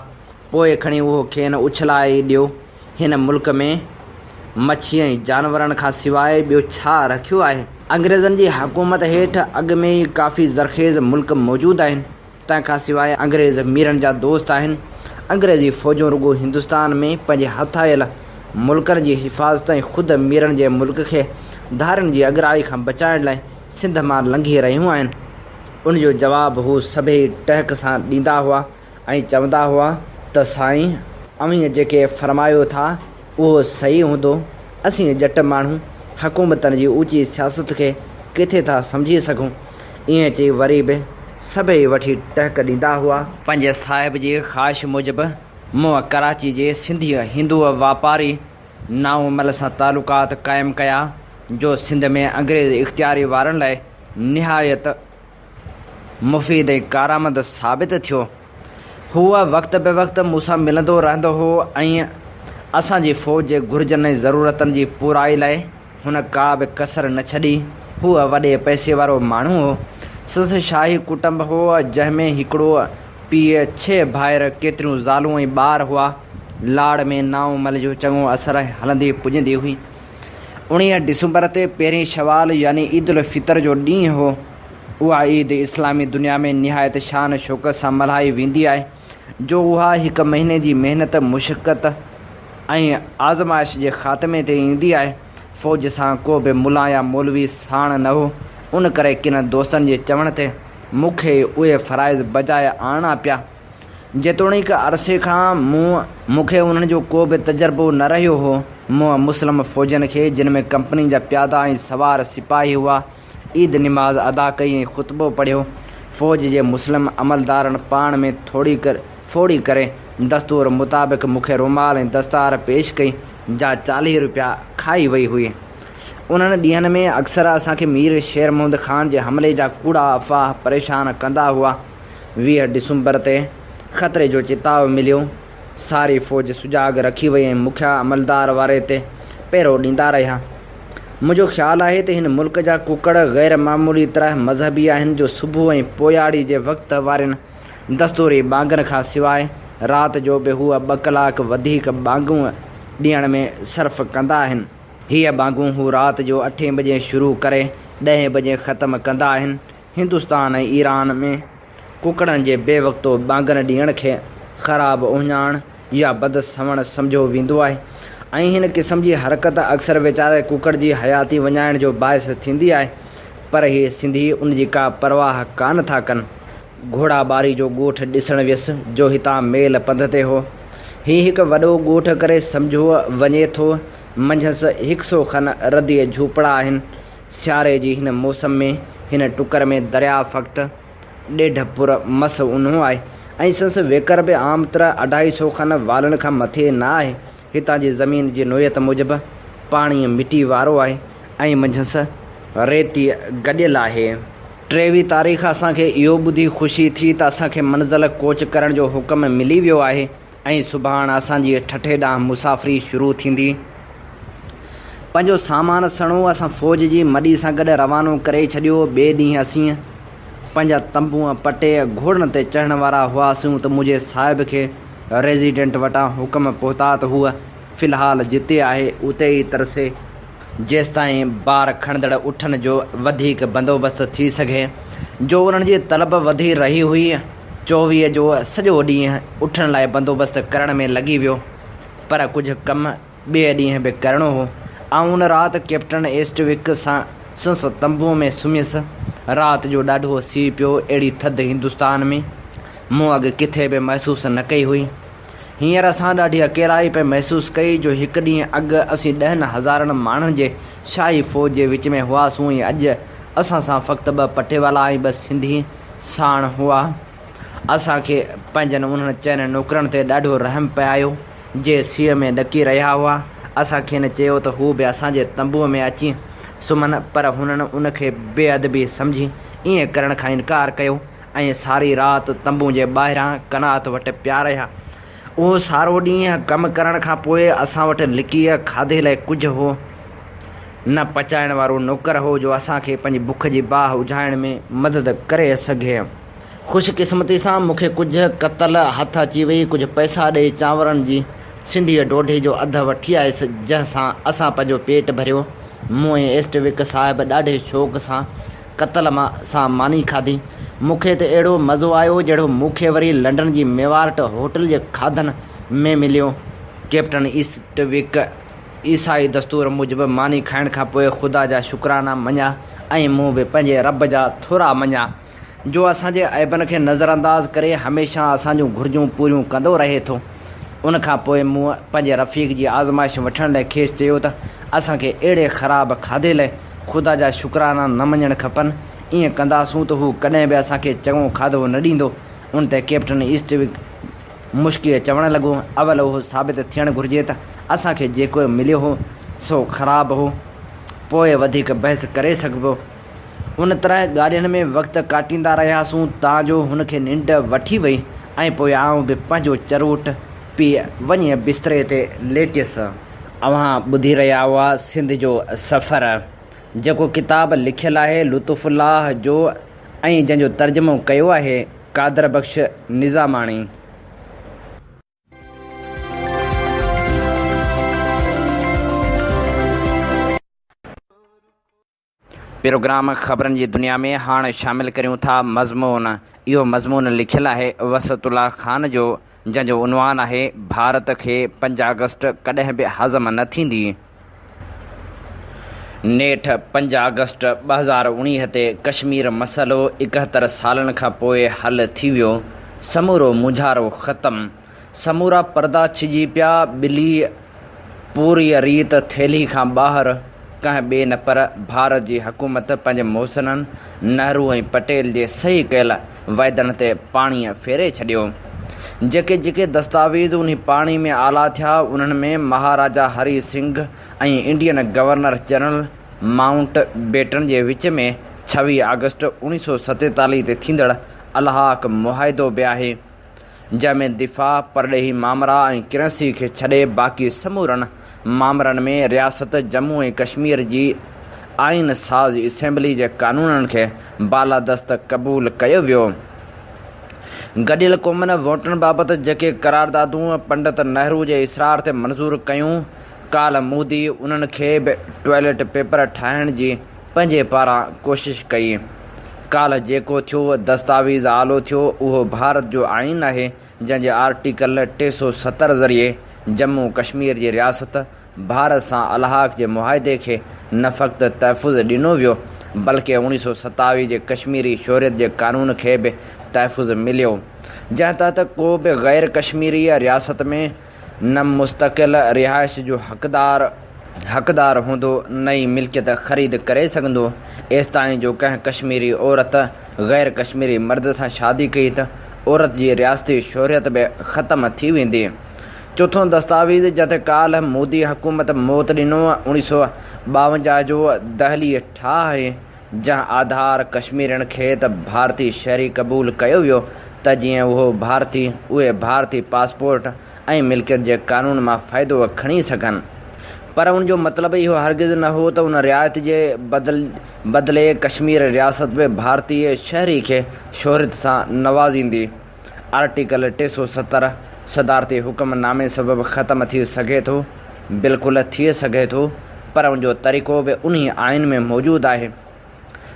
पोइ खणी उहो खेनि उछलाए ॾियो। हिन मुल्क में मच्छी ऐं जानवरनि खां सवाइ ॿियो छा रखियो आहे? अंग्रेज़नि जी हुकूमत हेठि अॻु में ई काफ़ी ज़रख़ेज़ मुल्क मौजूदु आहिनि। तंहिंखां सवाइ अंग्रेज़ मीरनि जा दोस्त आहिनि। अंग्रेज़ी फ़ौजूं रुॻो हिंदुस्तान में पंहिंजे हथायल मुल्कनि जी हिफ़ाज़त ऐं ख़ुदि मीरनि जे मुल्क खे धारनि जी अॻराई खां बचाइण लाइ सिंध मां लंघी रहियूं आहिनि। उनजो जवाबु हू सभई टहक सां ॾींदा हुआ ऐं चवंदा हुआ त साईं, अव्हीं जेके फ़रमायो था उहो सही हूंदो। असीं ॼट माण्हू हुकूमतनि जी ऊची सियासत खे किथे था सम्झी सघूं। ईअं चई वरी बि सभई वठी टहक ॾींदा हुआ। पंहिंजे साहिब जी ख़्वाहिश मूजिबि मूं कराची जे सिंधी हिंदू वापारी नाउमल सां तालुकात क़ाइमु कया, जो सिंध में अंग्रेज़ इख़्तियारी वारनि लाइ निहायत मुफ़ीद ऐं कारआमद साबित थियो। हूअ वक़्त बे वक़्तु मूंसां मिलंदो रहंदो हो ऐं असांजी फ़ौज जे घुर्जनि ऐं ज़रूरतनि जी पूराई लाइ हुन का बि कसर न छॾी। हूअ वॾे पैसे वारो माण्हू हो। संदसि शाही कुटुंब हो, जंहिंमें हिकिड़ो पीउ, 6 भाइर, केतिरियूं ज़ालूं ऐं ॿार हुआ। लाड़ में नाउमल जो चङो असर हलंदी पुॼंदी हुई। 19 डिसंबर ते 1 शवाल यानी ईद उल फितर जो ॾींहुं हो। उहा ईद इस्लामी दुनिया में निहायत शान शौक़त सां मल्हाई वेंदी आहे, जो उहा हिकु महीने जी महिनत, मुशक़त ऐं आज़माइश जे ख़ात्मे ते ईंदी आहे। फ़ौज सां को बि मुला या मौलवी साण न हो। उन करे किन दोस्तनि जे चवण ते मूंखे उहे फ़राइज़ बजाए आणा पिया। जेतोणीकि अरसे खां मूंखे उन्हनि जो को बि तजुर्बो न रहियो हो। मूं मुस्लिम फ़ौजनि खे, जिन में कंपनी जा प्यादा ऐं सवार सिपाही हुआ, ईद निमाज़ अदा कई ऐं ख़ुतबो पढ़ियो। फ़ौज जे मुस्लिम अमलदारनि पाण में फोड़ी करे दस्तूर मुताबिक़ मूंखे रुमाल ऐं दस्तार पेश कई, जा 40 रुपया खाई वई हुई। उन्हनि ॾींहंनि में अक्सर असांखे मीर शेर मोहम्मद ख़ान जे हमले जा कूड़ा अफ़वाह परेशान कंदा हुआ। 20 डिसंबर ते ख़तरे जो चिताव मिलियो। सारी फ़ौज सुजाग रखी वई ऐं मुखिया अमलदार वारे ते पहिरो ॾींदा रहिया। मुंहिंजो ख़्यालु आहे त हिन मुल्क जा कुकड़ ग़ैर मामूली तरह मज़हबी आहिनि, जो सुबुह ऐं पोयाड़ी जे वक़्त वारनि दस्तूरी बांगनि खां सवाइ राति जो बि हूअ 2 कलाक वधीक बांगूं ॾियण में सर्फ़ कंदा आहिनि। हीअ बांगूं हू राति जो 8 बजे शुरू करे 10 बजे ख़तमु कंदा आहिनि। हिंदुस्तान ऐं ईरान में कुकड़नि जे बेवक़्तो बांगनि ॾियण खे ख़राबु उहिञाण या बदसवण सम्झो वेंदो आहे ऐं हिन क़िस्म जी हरकत अक्सर वीचारे कुकड़ जी हयाती वञाइण जो बाहिस थींदी आहे। पर हीअ सिंधी उनजी का परवाह कान था कनि। घोड़ाबारी जो ॻोठ ॾिसणु वियुसि, जो हितां मेल पंध ते हो। हीउ हिकु वॾो ॻोठ करे सम्झो वञे थो। मंझंदि 100 खन रदीअ झूपड़ा आहिनि। सियारे जी हिन मौसम में हिन टुकर में दरिया फ़क़्ति 1.5 पुर मस ऊन्हो आहे ऐं संदसि वेकर बि आम तरह 250 खन वालनि खां मथे न आहे। हितां जी ज़मीन जी नोयत मूजिबि पाणी मिटी वारो आहे ऐं मंझंदि रेती गॾियल आहे। 23 तारीख़ असांखे इहो ॿुधी ख़ुशी थी त असांखे मंज़िल कोच करण जो हुकुम मिली वियो आहे ऐं सुभाणे असांजी ठठे ॾांहुं मुसाफ़िरी शुरू थींदी। पंहिंजो सामान सणो असां फ़ौज जी मॾी सां गॾु रवानो करे छॾियो। ॿिए ॾींहुं असीं पंहिंजा तंबूअ पटे घोड़नि ते चढ़ण वारा हुआसीं त मुंहिंजे साहिब खे रेज़िडेंट वटां हुकुम पहुता त हूअ फ़िलहालु जिते आहे उते ई तरसे, जेसिताईं ॿार खणंदड़ उठनि जो वधीक बंदोबस्तु थी सघे। जो उन्हनि जी तलब वधी रही हुई, 24 जो सॼो ॾींहुं उठण लाइ बंदोबस्तु करण में लॻी वियो। पर कुझु कमु ॿिए ॾींहुं बि करिणो हो। ऐं उन राति कैप्टन एस्टविक सां संस तंबूअ में सुम्हियसि। राति जो ॾाढो सीउ पियो। अहिड़ी थधि हिंदुस्तान में मूं अॻु किथे बि महसूसु न कई हुई। हींअर असां ॾाढी अकेलाई पिया महसूसु कई जो हिकु ॾींहुं अॻु असीं 10,000 माण्हुनि जे शाही फ़ौज जे विच में हुआसीं ऐं अॼु असां सां फ़क़्ति 2 पटेवाला ऐं 2 सिंधी साण हुआ। असांखे पंहिंजनि उन्हनि चइनि नौकरनि ते ॾाढो रहम पिए आयो जे सीउ में ॾकी रहिया हुआ। असांखे हिन चयो त हू बि असांजे तंबूअ में अची सुम्हनि, पर हुननि उनखे बेअदबी सम्झी ईअं करण खां इनकार कयो ऐं सारी राति तंबू जे ॿाहिरां कनात वटि पिया रहिया। उहो सारो ॾींहुं कमु करण खां पोइ असां वटि लिकीअ खाधे लाइ कुझु हो न। पचाइण वारो नौकर हो जो असांखे पंहिंजी बुख जी बाहि उझाइण में मदद करे सघे। ख़ुशकिस्मती सां मूंखे कुझु कतल हथ अची वई। कुझु पैसा ॾेई चांवरनि जी सिंधीअ ॾोढे जो अधु वठी आयुसि, जंहिंसां असां पंहिंजो पेट भरियो। मूं ऐं एस्टविक साहिबु ॾाढे शौक़ सां कतल सां मानी खाधी। मूंखे त अहिड़ो मज़ो आयो जहिड़ो मूंखे वरी लंडन जी मेवार्ट होटल जे खाधनि में मिलियो। कैप्टन ईस्टविक ईसाई दस्तूर मूजिबि मानी खाइण खां पोइ ख़ुदा जा शुक्राना मञा ऐं मूं बि पंहिंजे रब जा थोरा मञा जो असांजे ऐबनि खे नज़रअंदाज़ करे हमेशह असांजूं घुर्जूं पूरियूं कंदो रहे थो। उनखां पोइ मूं पंहिंजे रफ़ीक जी आज़माइश वठण लाइ खेसि चयो त असांखे अहिड़े ख़राबु खाधे लाइ ख़ुदा जा शुक्राना न मञणु खपनि। ईअं कंदासूं त हू कॾहिं बि असांखे चङो खाधो न ॾींदो। उन ते कैप्टन ईस्टविक मुश्किल चवणु लॻो, अवल उहो साबित थियणु घुरिजे त असांखे जेको मिलियो हो सो ख़राबु हो, पोइ वधीक बहस करे सघिबो। उन तरह गाॾियुनि में वक़्तु काटींदा रहियासीं ताजो हुनखे निंड वठी वई ऐं पोइ आउं बि पंहिंजो चरोट पी वञी बिस्तरे ते लेटियसि। अव्हां ॿुधी रहिया हुआ सिंध जो सफ़र, जेको किताबु लिखियलु आहे लुत्फ़ुल्लाह जो ऐं जंहिंजो तर्जुमो कयो आहे कादर बख़्श निज़ामाणी। प्रोग्राम ख़बरनि जी दुनिया में हाणे शामिलु करियूं था मज़मून। इहो मज़मून लिखियलु आहे वसतुल्ला ख़ान जो, जंहिंजो उनवान आहे भारत खे 5 अगस्त कॾहिं बि हज़म न थींदी। नेठि 5 अगस्त 2019 ते कश्मीर मसइलो 71 सालनि खां पोइ हल थी वियो। समूरो मुंझारो ख़तमु, समूरा पर्दा छिजी पिया। ॿिली पूरी रीत थैली खां ॿाहिरि कंहिं ॿिए न पर भारत जी हुकूमत पंहिंजे मोहसिननि नेहरू ऐं पटेल जे सही कयल वाइदनि ते पाणीअ फेरे छॾियो। जेके जेके दस्तावेज़ उन पाणी में आला थिया उन्हनि में महाराजा हरी सिंह ऐं Indian governor general Mountbatten जे विच में 26 अगस्त 1947 ते थींदड़ अलहाक मुआहिदो बि आहे, जंहिंमें दिफ़ा परॾेही मामरा ऐं करंसी खे छॾे बाक़ी समूरनि मामरनि में रियासत जम्मू ऐं कश्मीर जी आइन साज़ असेंबली जे क़ानूननि खे बालादस्त क़बूल कयो वियो। गॾियल क़ौमनि वोटनि बाबति जेके करारदादूं पंडित नेहरू जे इसरार ते मंज़ूर कयूं, काल मोदी उन्हनि खे बि टॉयलेट पेपर ठाहिण जी पंहिंजे पारां कोशिशि कई। काल जेको थियो दस्तावेज़ आलो थियो उहो भारत जो आइन आहे, जंहिंजे आर्टिकल 370 ज़रिए जम्मू कश्मीर जी रियासत भारत सां अलहाक जे मुआहिदे खे न फ़क़्ति तहफ़ुज़ ॾिनो वियो बल्कि 1927 जे कश्मीरी शोहरियत जे क़ानून खे बि तहफ़ुज़ मिलियो, जंहिं तहत को बि ग़ैर कश्मीरी रियासत में न मुस्तक़िल रिहाइश जो हक़दार हूंदो नई मिल्कियत ख़रीद करे सघंदो। एसि ताईं जो कंहिं कश्मीरी औरत ग़ैर कश्मीरी मर्द सां शादी कई त औरत जी रियासती शोहरियत बि ख़तमु थी वेंदी। चोथों दस्तावेज़ जिते काल मोदी हुकूमत मौत ॾिनो 1952 जो दहली ठाहे, जंहिं आधार कश्मीरियुनि खे त भारतीय शहरी क़बूल कयो वियो त जीअं उहे भारतीय पासपोर्ट ऐं मिल्कियत जे क़ानून मां फ़ाइदो खणी सघनि। पर उनजो मतिलबु इहो हरगिज़ न हो त उन रियायत जे बदिले कश्मीर रियासत बि भारतीय शहरी खे शोहरत सां नवाज़ींदी। आर्टिकल 370 सदारती हुक्मनामे सबबि ख़तमु थी सघे थो, बिल्कुलु थी सघे थो, पर उनजो तरीक़ो बि उन आइन में मौजूदु आहे।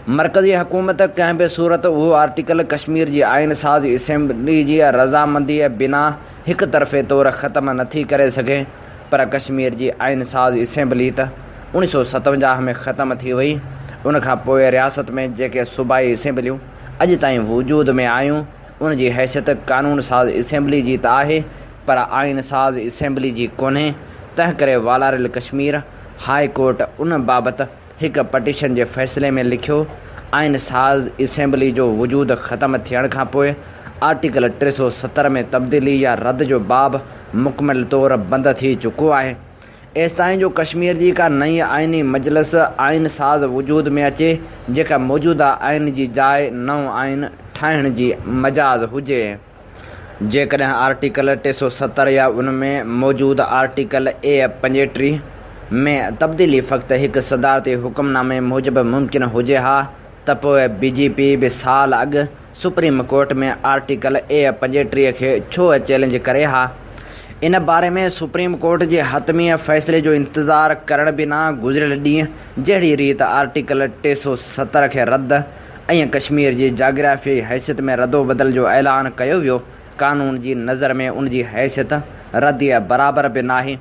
मरकज़ी हुकूमत कंहिं बि सूरत उहो आर्टिकल कश्मीर जी आइन साज़ असेंबली जी रज़ामंदी बिना हिकु तरफ़े तौरु ख़तमु नथी करे सघे, पर कश्मीर जी आइन साज़ असेंबली त 1957 में ख़तमु थी वई। उनखां पोइ रियासत में जेके सूबाई असेंबलियूं अॼु ताईं वजूद में आयूं उन जी हैसियत क़ानून साज़ असेंबली जी त आहे, पर आइन साज़ असेंबली जी कोन्हे। तंहिं करे वालारियल कश्मीर हाई कोर्ट उन बाबति हिकु पटिशन जे फ़ैसिले में लिखियो, आइन साज़ असेंबली जो वजूद ख़तमु थियण खां पोइ आर्टिकल 370 में तब्दीली या रद्द जो बाब मुकमल तौर बंद थी चुको आहे। एसिताईं जो कश्मीर जी का नई आइनी मजलिस आइन साज़ वजूद में अचे जेका मौजूदा आइन जी जाइ नओं आइन ठाहिण जी मजाज़ हुजे। जेकॾहिं आर्टिकल 370 या उन में मौजूदु आर्टिकल A35 में तब्दीली फ़क़्ति हिकु सदारती हुकुमनामे मूजिबि मुमकिन हुजे हा त पोइ BJP बि साल अॻु सुप्रीम कोर्ट में आर्टिकल A35 खे छो चैलेंज करे हा। इन बारे में सुप्रीम कोर्ट जे हतमी फ़ैसिले जो इंतज़ारु करण बिना गुज़िरियल ॾींहुं जहिड़ी रीति आर्टिकल 370 खे रद्द ऐं कश्मीर जी जाग्राफ़ी हैसियत में रदोबदल जो ऐलान कयो वियो, कानून जी नज़र में उन जी हैसियत रद्दीअ बराबरि बि नाहे।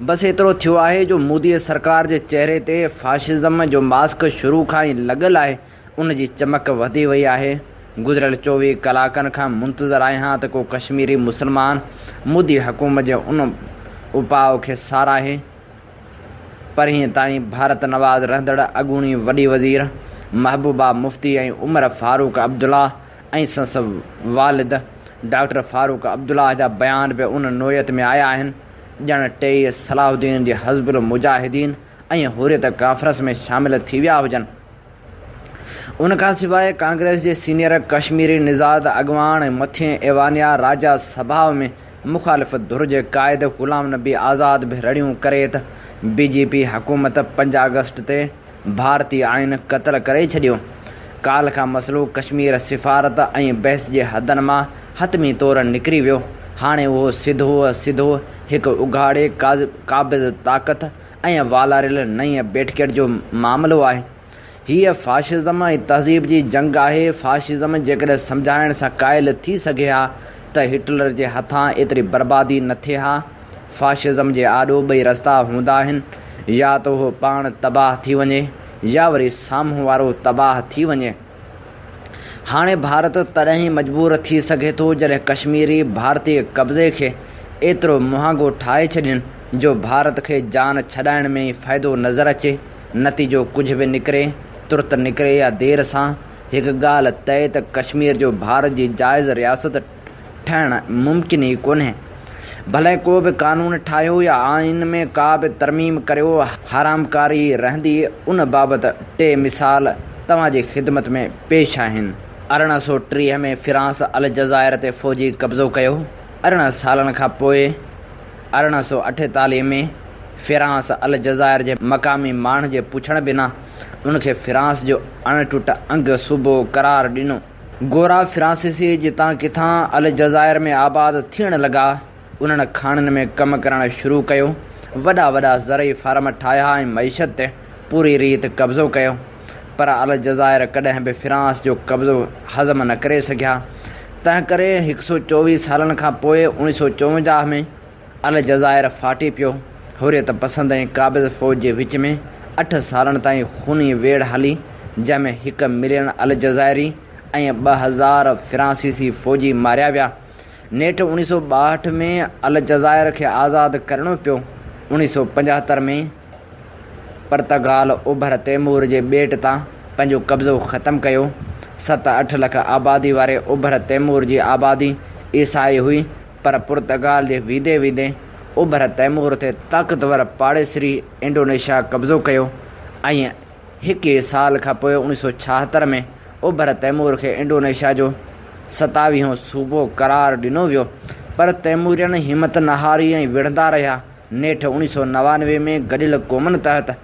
बसि एतिरो थियो आहे जो मोदी सरकार जे चहिरे ते फाशिज़म जो मास्क शुरू खां ई लॻल आहे, उन जी चमक वधी वई आहे। गुज़िरियल 24 कलाकनि खां मुंतज़रु आहियां त को कश्मीरी मुस्लमान मोदी हुकूमत जे उन उपाउ खे साराहे। पर हीअं ताईं भारत नवाज़ रहंदड़ अॻूणी वॾी वज़ीर महबूबा मुफ्ती ऐं उमर फारूक अब्दुल्ला ऐं संस वालिद डॉक्टर फारूक अब्दुल्ला जा बयान बि उन नोयत में आया आहिनि ॼण टेई सलाहुद्दीन जे हज़बुल मुजाहिदीन ऐं हुरियत कॉन्फ्रेंस में शामिल थी विया हुजनि। उन खां सवाइ कांग्रेस जे सीनियर कश्मीरी निज़ाद अॻवान मथिएं एवानिया राजा सभा में मुख़ालिफ़ धुर जे क़ाइद ग़ुलाम नबी आज़ाद बि रड़ियूं करे त BJP हुकूमत 5 अगस्त ते भारतीय आइन क़तल करे छॾियो। काल खां मसइलो कश्मीर सिफ़ारत ऐं बहस जे हदनि मां हतमी तौरु निकिरी वियो। हाणे उहो सिधो हिकु उघाड़े क़ाबिज़ ताक़त ऐं वालारियल नई बैठक जो मामिलो आहे। हीअ फाशिज़म ऐं तहज़ीब जी जंग आहे। फाशिज़म जेकॾहिं सम्झाइण सां क़ाइल थी सघे हा त हिटलर जे हथां एतिरी बर्बादी न थिए हा। फाशिज़म जे आॾो ॿई रस्ता हूंदा आहिनि, या त उहो पाण तबाह थी वञे या वरी साम्हूं वारो तबाह थी वञे। हाणे भारत तॾहिं ई मजबूर थी सघे थो जॾहिं कश्मीरी भारतीय कब्ज़े खे एतिरो मुहांगो ठाहे छॾनि जो भारत खे जान छॾाइण में ई फ़ाइदो नज़र अचे। नतीजो कुझु बि निकिरे, तुर्त निकिरे या देर सां, हिकु ॻाल्हि तय त कश्मीर जो भारत जी जाइज़ रियासत ठहिणु मुमकिन ई कोन्हे। भले को बि कानून ठाहियो या आइन में का बि तरमीम करियो, हरामकारी रहंदी। उन बाबति 3 मिसाल तव्हांजी ख़िदमत में पेश आहिनि। 1830 में फ़्रांस अलजाइर ते फ़ौजी कब्ज़ो कयो। 18 सालनि खां पोइ 1848 में फ़्रांस अलजाइर जे मक़ामी माण्हू जे पुछण बिना उनखे फ़्रांस जो अणटुट अंग सूबो करार ॾिनो। गोरा फ़्रांसीसी जितां किथां अलजाइर में आबाद थियण लॻा, उन्हनि खाणनि में कमु करणु शुरू कयो। वॾा ज़रई फार्म ठाहिया ऐं मईशत ते पूरी रीति कब्ज़ो कयो। पर अलजाइर कॾहिं बि फ़्रांस जो कब्ज़ो हज़म न करे सघिया। तंहिं करे 124 सालनि खां पोइ 1954 में अलजाइर फाटी पियो। हुरियत पसंद ऐं क़ाबिज़ फ़ौज जे विच में 8 सालनि ताईं खूनी वेड़ हली, जंहिंमें 1 मिलियन अलजाइरी ऐं 2000 फ़्रांसीसी फ़ौजी मारिया विया। नेठि 1962 में अलजाइर खे आज़ादु करणो पियो। 1975 में पुर्तगाल ओभर तैमूर जे ॿेट तां पंहिंजो कब्ज़ो ख़तमु कयो। 7-8 लख आबादी वारे ओभर तैमूर जी आबादी ईसाई हुई, पर पुर्तगाल जे वीदे ओभर तैमूर ते ताक़तवर पाड़ेसरी इंडोनेशिया कब्ज़ो कयो ऐं 1 साल खां पोइ 1976 में ओभर तैमूर खे इंडोनेशिया जो 27हों सूबो करार ॾिनो वियो। पर तैमूरियन हिमत न हारी ऐं विढ़ंदा रहिया। नेठि 1999 में गॾियल क़ौमुनि तहत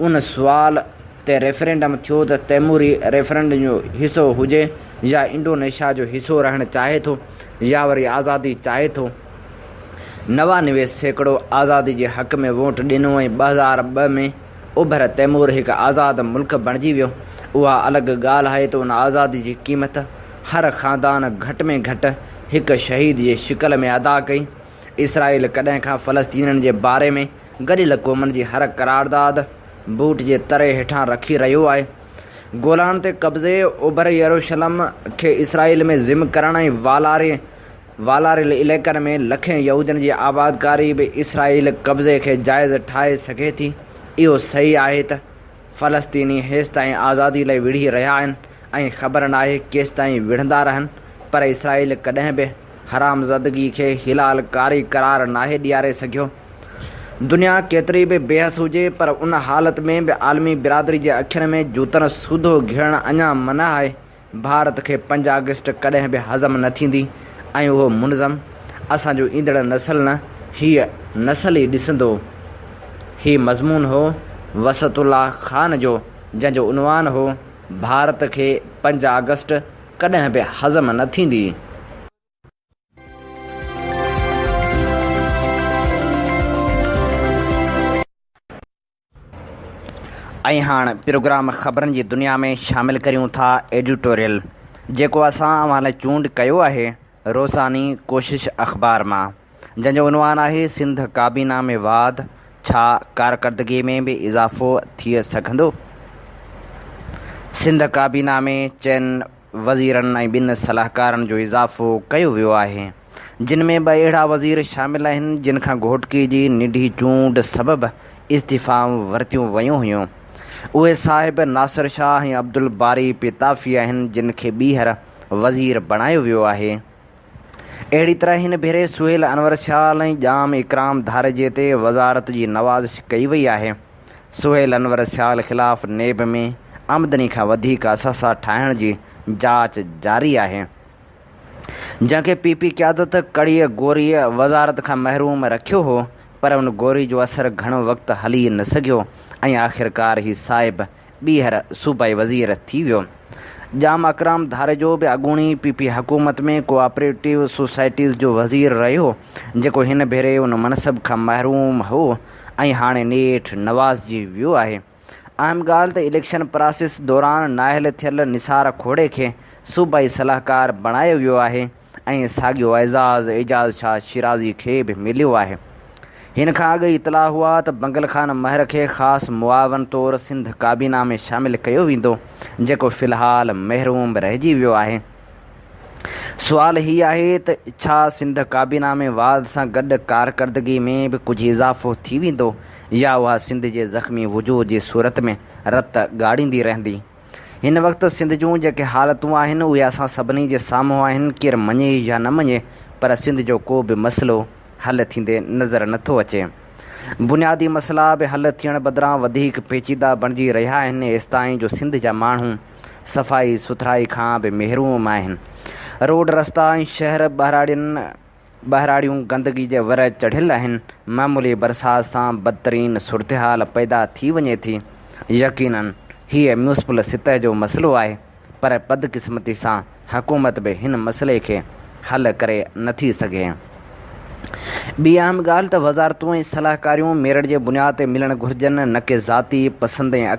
उन सुवाल ते रेफरेंडम थियो त तैमूरी रेफरेंडम जो हिसो हुजे या इंडोनेशिया जो हिसो रहणु चाहे थो या वरी आज़ादी चाहे थो। 99% आज़ादी जे हक़ में वोट ॾिनो ऐं 2002 में ओभर तैमूर हिकु आज़ादु मुल्क बणिजी वियो। उहा अलॻि ॻाल्हि आहे त उन आज़ादी जी क़ीमत हर ख़ानदान घटि में घटि हिकु शहीद जे शिकल में अदा कई। इसराइल कॾहिं खां फ़लस्तीननि जे बारे में गॾियल क़ौमुनि जी हर करारदाद बूट जे तरे हेठां रखी रहियो आहे। गोलान ते कब्ज़े, ओभर यरूशलम खे इसराइल में ज़िम करण ऐं वालारे वालारिल इलाइक़नि में लखें यहूदियुनि जी आबादकारी बि इसराईल कब्ज़े खे जाइज़ ठाहे सघे थी। इहो सही आहे त फ़लस्तीनी हेसि ताईं आज़ादी लाइ विढ़ी रहिया आहिनि ऐं ख़बर नाहे केसि ताईं विढ़ंदा रहनि, पर इसराईल कॾहिं बि हरामज़दगी खे हिलालकारी करार नाहे ॾियारे सघियो। दुनिया केतिरी बि बेहस हुजे, पर उन हालत में बि आलमी बिरादरी जे अखियुनि में जूतनि सूधो घिरणु अञा मना आहे। भारत खे 5 अगस्त कॾहिं बि हज़म न थींदी ऐं उहो मुनज़म असांजो ईंदड़ नसल न, हीअ नसल ई ॾिसंदो। हीउ मज़मून हो वसतुल्ला ख़ान जो, जंहिंजो उनवान हो भारत खे 5 अगस्त कॾहिं बि हज़म न थींदी। ऐं हाणे प्रोग्राम ख़बरनि जी दुनिया में शामिलु करियूं था एडिटोरियल, जेको असां अव्हां लाइ चूंड कयो आहे रोज़ानी कोशिश अख़बार मां, जंहिंजो उनवान आहे सिंध काबीना में वाद, छा कारकर्दगी में बि इज़ाफ़ो थी सघंदो। सिंध काबीना में 4 वज़ीरनि ऐं 2 सलाहकारनि जो इज़ाफ़ो कयो वियो आहे, जिन में 2 अहिड़ा वज़ीर शामिल आहिनि जिन खां घोटकी जी निढी चूंड सबबि इस्तीफ़ाऊं वरितियूं वयूं हुयूं। उहे साहिब नासिर शाह ऐं अब्दुल बारी पिताफ़ी आहिनि, जिन खे ॿीहर वज़ीर बणायो वियो आहे। अहिड़ी तरह हिन भेरे सुहेल अनवर शाह ऐं ॼाम इकराम धारिजे ते वज़ारत जी नवाज़िश कई वई आहे। सुहेल अनवर शाह ख़िलाफ़ नेब में आमदनी खां वधीक असासा ठाहिण जी जांच जारी आहे, जंहिंखे पीपी क़यादत कड़ीअ गोरीअ वज़ारत खां महरूम रखियो हो, पर उन गोरी जो असरु घणो वक़्तु हली न सघियो ऐं आख़िरकार ही साहिब ॿीहर सूबाई वज़ीर थी वियो। जाम अकराम धारे जो बि अॻूणी पीपी हुकूमत में कोऑपरेटिव सोसाइटीज़ जो वज़ीर रहियो, जेको हिन भेरे उन मनसब खां महरूम हो ऐं हाणे नेठि नवाज़जी वियो आहे। अहम ॻाल्हि त इलेक्शन प्रोसेस दौरान नाहिल थियल निसार खोड़े खे सूबाई सलाहकार बणायो वियो आहे ऐं साॻियो एजाज़ शाह शिराज़ी खे बि मिलियो आहे। हिन खां अॻु इतला हुआ त बंगल ख़ान महर खे ख़ासि मुआवन तौरु सिंध काबीना में शामिलु कयो वेंदो, जेको फ़िलहाल महरूम रहिजी वियो आहे। सुवाल हीउ आहे त छा सिंध काबीना में वाद सां गॾु कारकर्दगी में बि कुझु इज़ाफ़ो थी वेंदो, या उहा सिंध जे ज़ख़्मी वजूद जी सूरत में रत ॻाढ़ींदी रहंदी। हिन वक़्तु सिंध जूं जेके हालतूं आहिनि उहे असां सभिनी जे साम्हूं आहिनि, केरु मञे या न मञे, पर सिंध जो को बि मसइलो हल थींदे नज़र नथो अचे। बुनियादी मसइला बि हल थियण बदिरां वधीक पेचीदा बणिजी रहिया आहिनि, एसिताईं जो सिंध जा माण्हू सफ़ाई सुथराई खां बि महरूम आहिनि। रोड रस्ता ऐं शहर ॿाहिराड़ियूं गंदगी जे वर चढ़ियल आहिनि। मामूली बरसाति सां बदतरीन सूरतहाल पैदा थी वञे थी। यकीनन हीअ म्यूनिसिपल सतह जो मसइलो आहे, पर बदकिस्मती सां हुकूमत बि हिन मसइले खे हल करे नथी सघे। ॿी अहम ॻाल्हि त वज़ारतूं ऐं सलाहकारियूं मेरिट जे बुनियाद ते मिलणु घुरिजनि, न कि ज़ाती पसंदि ऐं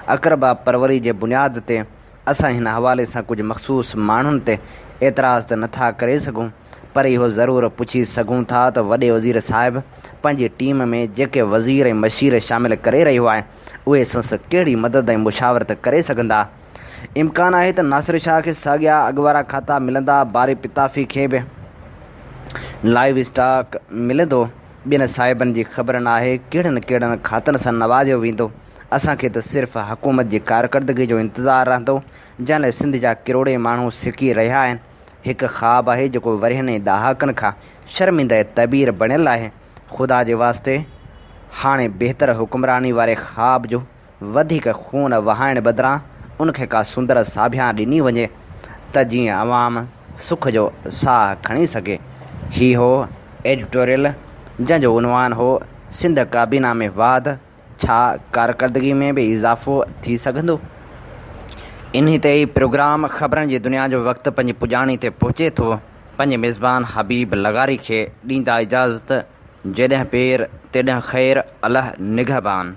अक़रबा परवरी जे बुनियाद ते। असां हिन हवाले सां कुझु मख़सूस माण्हुनि ते एतिराज़ त नथा करे सघूं, पर इहो ज़रूरु पुछी सघूं था त वॾे वज़ीर साहिबु पंहिंजी टीम में जेके वज़ीर ऐं मशीर शामिलु करे रहियो आहे, उहे संस कहिड़ी मदद ऐं मुशावरत करे सघंदा। इम्कान आहे त नासिर शाह खे साॻिया अॻवारा खाता मिलंदा, बारी पिताफ़ी खे बि लाइव स्टॉक मिलंदो। ॿियनि साहिबनि जी ख़बर न आहे कहिड़नि खातनि सां नवाज़ियो वेंदो। असांखे त सिर्फ़ु हुकूमत जी कारकर्दगी जो इंतज़ारु रहंदो, जंहिं लाइ सिंध जा किरोड़े माण्हू सिकी रहिया आहिनि। हिकु ख़्वाबु आहे जेको वरहनि ॾहाकनि खां शर्मिंदा तबीर बणियलु आहे। ख़ुदा जे वास्ते हाणे बहितर हुकुमरानी वारे ख़्वाब जो वधीक खून वहाइण बदिरां उनखे का सुंदर साभियां ॾिनी वञे त जीअं अवाम सुख जो साह खणी सघे। ही हो एडिटोरियल, जंहिंजो उनवान हो सिंध काबीना में वाद, छा कारकर्दगी में बि इज़ाफ़ो थी सघंदो। इन्ही ते ई प्रोग्राम ख़बरनि जी दुनिया जो वक़्तु पंहिंजी पुॼाणी ते पहुचे थो। पंहिंजे मेज़बान हबीब लगारी खे ॾींदा इजाज़त। जॾहिं पेर तेॾहिं ख़ैर, अल्लाह निगहबान।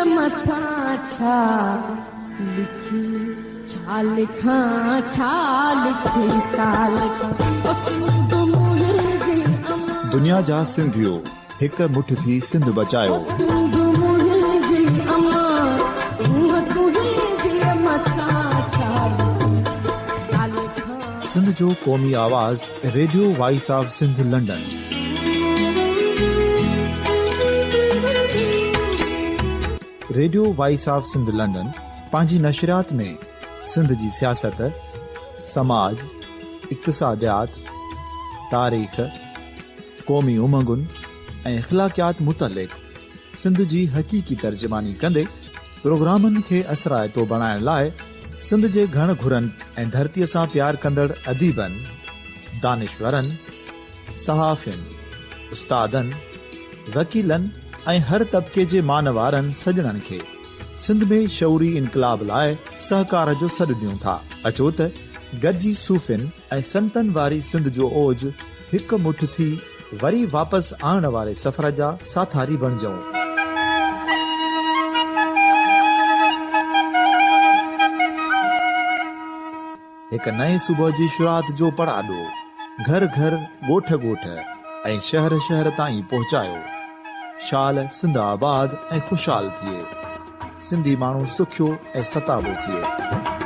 मथा छा लिखी छा दुनिया जा सिंधियो हिक मुठ थी सिंध बचायो। सिंध जो क़ौमी आवाज़ Radio Voice of Sindh London. Radio Voice of Sindh London पंहिंजी नशरियात में सिंध जी सियासत, समाज, इक़्तिसादियात, तारीख़, क़ौमी उमंगुनि ऐं अख़लाक़ियात मुतलिक़ सिंध जी हक़ीक़ी तर्जुमानी कंदे प्रोग्रामनि खे असराइतो बणाइण लाइ सिंध जे घण घुरनि ऐं धरतीअ सां प्यार कंदड़ अदीबनि, दानिशवरनि, सहाफ़ियुनि, उस्तादनि, वकीलनि ऐं हर तबिके जे मानवारनि सजणनि खे सिंध में शऊरी इनक़लाब लाइ सहकार जो सॾु ॾियूं था। अचो त गॾिजी सूफ़ियुनि ऐं संतनि वारी सिंध जो ओज हिक मुठ थी वरी वापसि आणण वारे सफ़र जा साथारी बणिजऊं। हिक नए सुबुह जी शुरूआत जो पड़ाॾो घर घर, ॻोठ ॻोठ ऐं शहर शहर ताईं पहुचायो। शाल सिंध आबाद ऐं ख़ुशहाल थिए, सिंधी माण्हू सुखियो ऐं सताबो थिए।